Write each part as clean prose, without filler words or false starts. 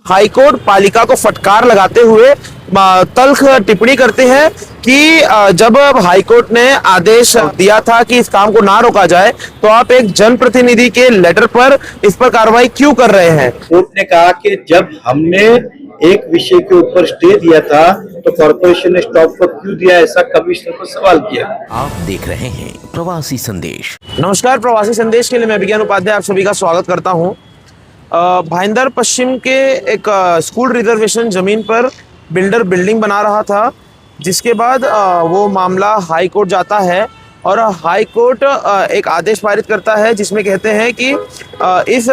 High court पालिका को फटकार लगाते हुए तल्ख टिप्पणी करते हैं कि जब हाईकोर्ट ने आदेश दिया था कि इस काम को ना रोका जाए तो आप एक जनप्रतिनिधि के लेटर पर इस पर कार्रवाई क्यों कर रहे हैं। कोर्ट ने कहा कि जब हमने एक विषय के ऊपर स्टे दिया था तो कॉर्पोरेशन ने स्टॉप पर क्यों दिया, ऐसा कमिश्नर को सवाल किया। आप देख रहे हैं प्रवासी संदेश। नमस्कार, प्रवासी संदेश के लिए मैं विज्ञान उपाध्याय आप सभी का स्वागत करता हूं। भाईंदर पश्चिम के एक स्कूल रिजर्वेशन जमीन पर बिल्डर बिल्डिंग बना रहा था, जिसके बाद वो मामला हाई कोर्ट जाता है और हाई कोर्ट एक आदेश पारित करता है जिसमें कहते हैं कि इस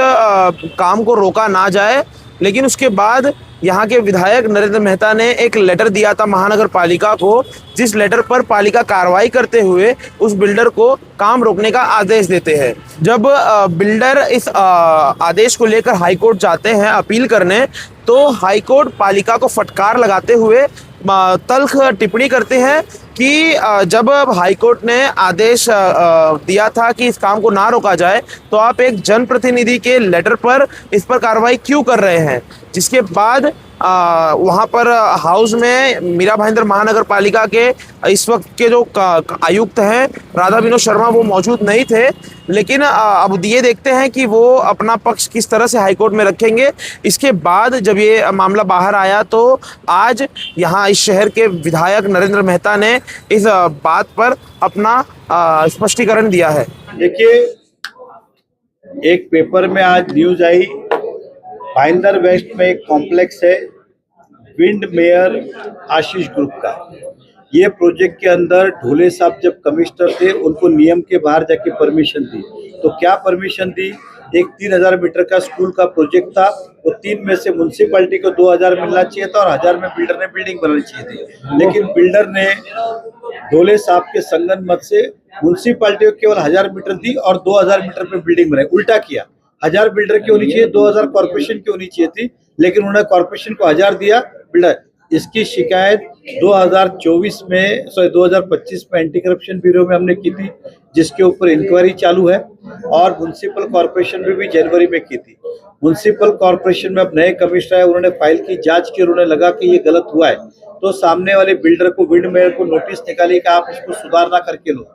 काम को रोका ना जाए। लेकिन उसके बाद यहाँ के विधायक नरेंद्र मेहता ने एक लेटर दिया था महानगर पालिका को, जिस लेटर पर पालिका कार्रवाई करते हुए उस बिल्डर को काम रोकने का आदेश देते हैं। जब बिल्डर इस आदेश को लेकर हाईकोर्ट जाते हैं अपील करने, तो हाईकोर्ट पालिका को फटकार लगाते हुए तल्ख टिप्पणी करते हैं कि जब हाईकोर्ट ने आदेश दिया था कि इस काम को ना रोका जाए तो आप एक जनप्रतिनिधि के लेटर पर इस पर कार्रवाई क्यों कर रहे हैं। जिसके बाद वहाँ पर हाउस में मीरा भाईंदर महानगर पालिका के इस वक्त के जो आयुक्त हैं राधा विनोद शर्मा, वो मौजूद नहीं थे। लेकिन अब ये देखते हैं कि वो अपना पक्ष किस तरह से हाईकोर्ट में रखेंगे। इसके बाद जब ये मामला बाहर आया तो आज यहाँ इस शहर के विधायक नरेंद्र मेहता ने इस बात पर अपना स्पष्टीकरण दिया है। देखिए, एक पेपर में आज न्यूज आई, भाईंदर वेस्ट में एक कॉम्प्लेक्स है विंड मेयर आशीष ग्रुप का। ये प्रोजेक्ट के अंदर ढोले साहब जब कमिश्नर थे उनको नियम के बाहर जाके परमिशन दी। तो क्या परमिशन दी, एक 3000 मीटर का स्कूल का प्रोजेक्ट था, वो 3 में से म्युनिसिपैलिटी को 2000 मिलना चाहिए था और 1000 में बिल्डर ने बिल्डिंग बनानी चाहिए थी। लेकिन बिल्डर ने ढोले साहब के संगन मत से म्युनिसिपैलिटी को केवल 1000 मीटर दी और 2000 मीटर पे बिल्डिंग बनाई। उल्टा किया, 1000 बिल्डर की होनी चाहिए, 2000 कॉर्पोरेशन की होनी चाहिए थी, लेकिन उन्होंने कॉर्पोरेशन को 1000 दिया बिल्डर। इसकी शिकायत 2024 में 2025 में एंटी करप्शन ब्यूरो में हमने की थी, जिसके ऊपर इंक्वायरी चालू है, और म्युनिसिपल कॉर्पोरेशन में भी जनवरी में की थी। म्युनिसिपल कॉर्पोरेशन में अब नए कमिश्नर है, उन्होंने फाइल की, जांच की, उन्होंने लगा कि ये गलत हुआ है तो सामने वाले बिल्डर को, विंड मेयर को नोटिस निकाली कि आप उसको सुधारना करके लो।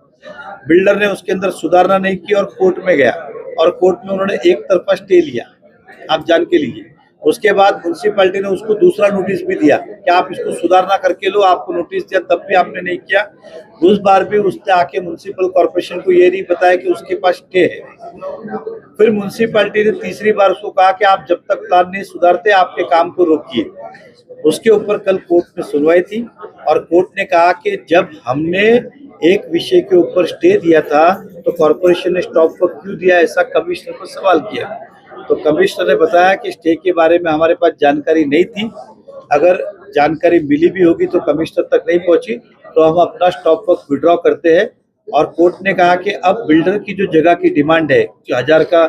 बिल्डर ने उसके अंदर सुधारना नहीं की और कोर्ट में गया और कोर्ट में उन्होंने एक तरफा स्टे लिया, आप जान के लीजिए। उसके बाद म्युनिसिपैलिटी ने उसको दूसरा नोटिस भी दिया कि आप इसको सुधारना करके लो, आपको नोटिस दिया, तब भी आपने नहीं किया। उस बार भी उसने आके म्युनिसिपल कॉर्पोरेशन को ये नहीं बताया कि उसके पास स्टे है। फिर म्युनिसिपैलिटी ने तीसरी बार उसको कहा कि आप जब तक प्लान नहीं सुधारते आपके काम को रोकिए। उसके ऊपर कल कोर्ट में सुनवाई थी और कोर्ट ने कहा कि जब हमने एक विषय के ऊपर स्टे दिया था तो कॉर्पोरेशन ने स्टॉप पर क्यों दिया, ऐसा कमिश्नर को सवाल किया। तो कमिश्नर ने बताया कि स्टे के बारे में हमारे पास जानकारी नहीं थी, अगर जानकारी मिली भी होगी तो कमिश्नर तक नहीं पहुंची, तो हम अपना स्टॉप वर्क विड्रॉ करते हैं। और कोर्ट ने कहा कि अब बिल्डर की जो जगह की डिमांड है 1000 का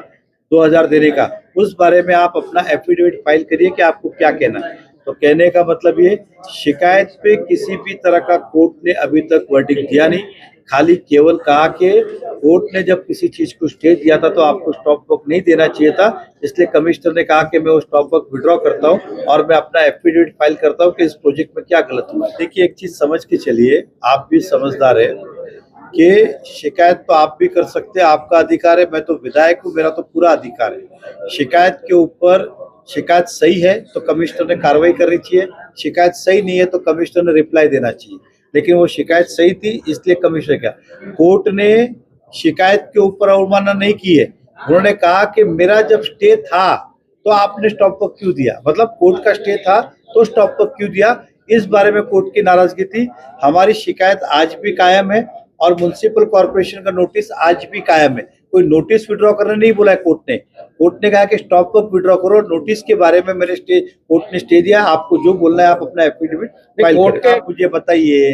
2000 देने का, उस बारे में आप अपना एफिडेविट फाइल करिए कि आपको क्या कहना है। तो कहने का मतलब ये, शिकायत पे किसी भी तरह का कोर्ट ने अभी तक वर्डिक्ट दिया नहीं, खाली केवल कहा कि कोर्ट ने जब किसी चीज को स्टे दिया था तो आपको स्टॉप वर्क नहीं देना चाहिए था, इसलिए कमिश्नर ने कहा कि मैं वो स्टॉप वर्क विड्रॉ करता हूं और मैं अपना एफिडेविट फाइल करता हूं कि इस प्रोजेक्ट में क्या गलत हुआ। देखिए, एक चीज समझ के चलिए, आप भी समझदार है कि शिकायत तो आप भी कर सकते हैं, आपका अधिकार है। मैं तो विधायक हूँ, मेरा तो पूरा अधिकार है। शिकायत के ऊपर, शिकायत सही है तो कमिश्नर ने कार्रवाई करनी चाहिए, शिकायत सही नहीं है तो कमिश्नर ने रिप्लाई देना चाहिए। लेकिन वो शिकायत सही थी, इसलिए कमिश्नर क्या, कोर्ट ने शिकायत के ऊपर अवमानना नहीं की है। उन्होंने कहा कि मेरा जब स्टे था तो आपने स्टॉप वर्क क्यों दिया, मतलब कोर्ट का स्टे था तो स्टॉप वर्क क्यों दिया, इस बारे में कोर्ट की नाराजगी थी। हमारी शिकायत आज भी कायम है और म्युनिसिपल कॉर्पोरेशन का नोटिस आज भी कायम है। कोई नोटिस विड्रॉ करने नहीं बोला है कोर्ट ने। कोर्ट ने कहा कि स्टॉप वर्क विड्रॉ करो, नोटिस के बारे में मैंने कोर्ट ने स्टे दिया, आपको जो बोलना है आप अपना एफिडेविट फाइल करें। आप मुझे बताइए,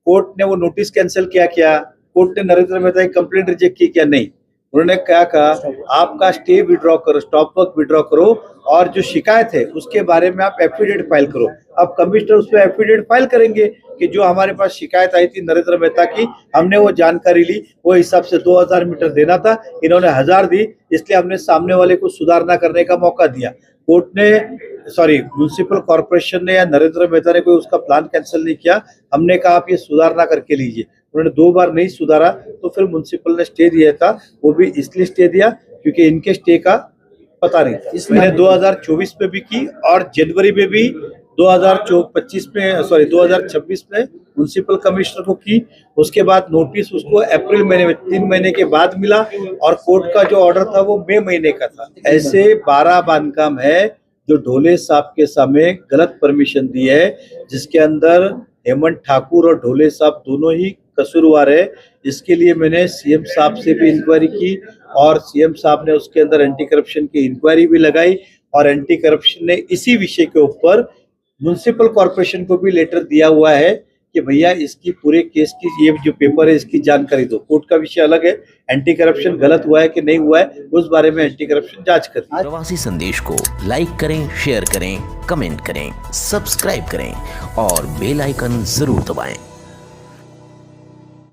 कोर्ट ने वो नोटिस कैंसिल किया क्या, कोर्ट ने नरेंद्र मेहता की कंप्लेंट रिजेक्ट की क्या, नहीं। उन्होंने क्या कहा, आपका स्टे विड्रॉ करो, स्टॉप वर्क विड्रॉ करो और जो शिकायत है उसके बारे में आप एफिडेविट फाइल करो। अब कमिश्नर उस पर एफिडेविट फाइल करेंगे कि जो हमारे पास शिकायत आई थी नरेंद्र मेहता की, हमने वो जानकारी ली, वो हिसाब से 2000 मीटर देना था, इन्होंने 1000 दी, इसलिए हमने सामने वाले को सुधारना करने का मौका दिया। कोर्ट ने म्युनिसिपल कॉर्पोरेशन ने या नरेंद्र मेहता ने कोई उसका प्लान कैंसिल नहीं किया। हमने कहा आप ये सुधारना करके लीजिए, उन्होंने 2 बार नहीं सुधारा, तो फिर म्युनिसिपल ने स्टे दिया था, वो भी इसलिए स्टे दिया क्योंकि इनके स्टे का पता नहीं था। मैंने 2024 में भी की और जनवरी में भी 2026 में म्युनिसिपल कमिश्नर को की। उसके बाद नोटिस उसको अप्रैल महीने में 3 महीने के बाद मिला और कोर्ट का जो ऑर्डर था वो मई महीने का था। ऐसे 12 बांधकाम है जो ढोले साहब के समय गलत परमिशन दी है, जिसके अंदर हेमंत ठाकुर और ढोले साहब दोनों ही कसूरवार है। इसके लिए मैंने सीएम साहब से भी इंक्वायरी की और सीएम साहब ने उसके अंदर एंटी करप्शन की इंक्वायरी भी लगाई और एंटी करप्शन ने इसी विषय के ऊपर म्युनिसिपल कॉर्पोरेशन को भी लेटर दिया हुआ है कि भैया इसकी पूरे केस की ये जो पेपर है इसकी जानकारी दो। कोर्ट का विषय अलग है, एंटी करप्शन गलत हुआ है कि नहीं हुआ है उस बारे में एंटी करप्शन जांच करें। प्रवासी संदेश को लाइक करें, शेयर करें, कमेंट करें, सब्सक्राइब करें और बेल आइकन जरूर दबाएं।